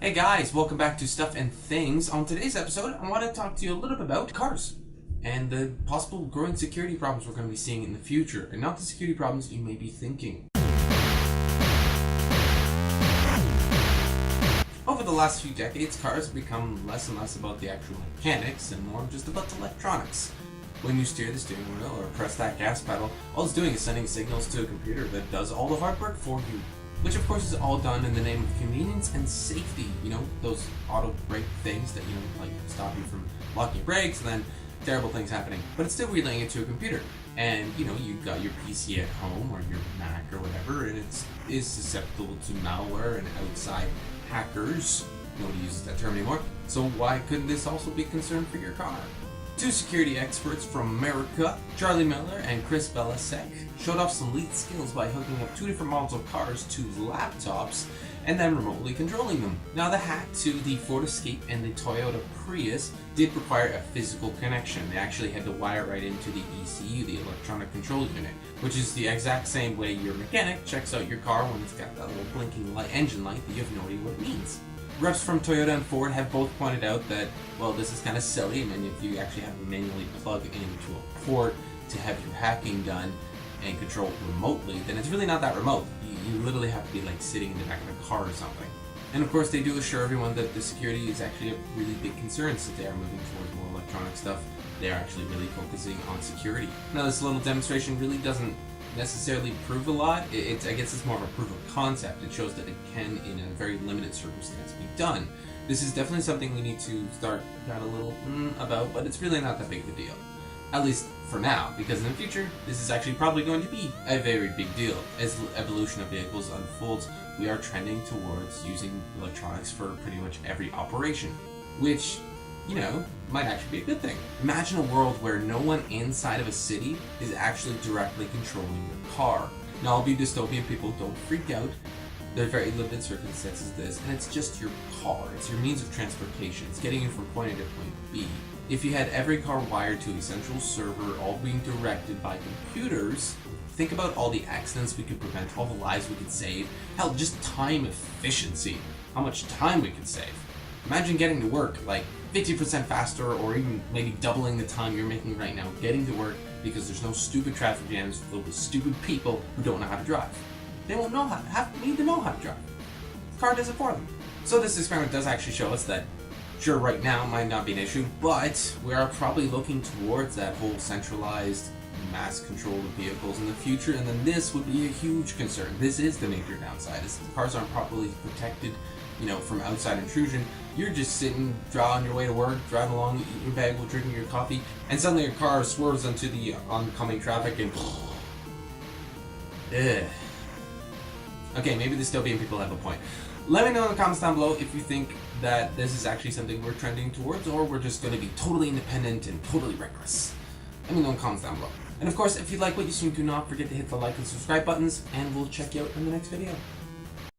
Hey guys, welcome back to Stuff and Things. On today's episode, I want to talk to you a little bit about cars and the possible growing security problems we're going to be seeing in the future, and not the security problems you may be thinking. Over the last few decades, cars have become less and less about the actual mechanics and more just about the electronics. When you steer the steering wheel or press that gas pedal, all it's doing is sending signals to a computer that does all the hard work for you. Which of course is all done in the name of convenience and safety. You know, those auto brake things that, like stop you from locking your brakes and then terrible things happening. But it's still relaying it to a computer. And, you've got your PC at home or your Mac or whatever, and it is susceptible to malware and outside hackers. Nobody uses that term anymore. So why couldn't this also be a concern for your car? Two security experts from America, Charlie Miller and Chris Belasek, showed off some elite skills by hooking up two different models of cars to laptops and then remotely controlling them. Now, the hack to the Ford Escape and the Toyota Prius did require a physical connection. They actually had to wire right into the ECU, the electronic control unit, which is the exact same way your mechanic checks out your car when it's got that little blinking engine light that you have no idea what it means. Reps from Toyota and Ford have both pointed out that, well, this is kind of silly. I mean, if you actually have to manually plug into a port to have your hacking done and controlled remotely, then it's really not that remote. You literally have to be like sitting in the back of a car or something. And of course, they do assure everyone that the security is actually a really big concern, since they are moving towards more electronic stuff. They are actually really focusing on security. Now, this little demonstration really doesn't necessarily prove a lot. I guess it's more of a proof of concept. It shows that it can, in a very limited circumstance, be done. This is definitely something we need to start got a little about, but it's really not that big of a deal. At least for now, because in the future, this is actually probably going to be a very big deal. As the evolution of vehicles unfolds, we are trending towards using electronics for pretty much every operation, which, might actually be a good thing. Imagine a world where no one inside of a city is actually directly controlling your car. Now, I'll be dystopian, people, don't freak out. There are very limited circumstances to this, and it's just your car. It's your means of transportation. It's getting you from point A to point B. If you had every car wired to a central server, all being directed by computers, think about all the accidents we could prevent, all the lives we could save. Hell, just time efficiency. How much time we could save. Imagine getting to work like 50% faster, or even maybe doubling the time you're making right now getting to work, because there's no stupid traffic jams filled with stupid people who don't know how to drive. They won't need to know how to drive. The car does it for them. So this experiment does actually show us that, sure, right now might not be an issue, but we are probably looking towards that whole centralized mass control of vehicles in the future, and then this would be a huge concern. This is the major downside, is the cars aren't properly protected, from outside intrusion. You're just sitting, on your way to work, driving along, eating your bagel, drinking your coffee, and suddenly your car swerves into the oncoming traffic and Okay, maybe the dystopian people have a point. Let me know in the comments down below if you think that this is actually something we're trending towards, or we're just going to be totally independent and totally reckless. Let me know in the comments down below. And of course, if you like what you see, do not forget to hit the like and subscribe buttons, and we'll check you out in the next video.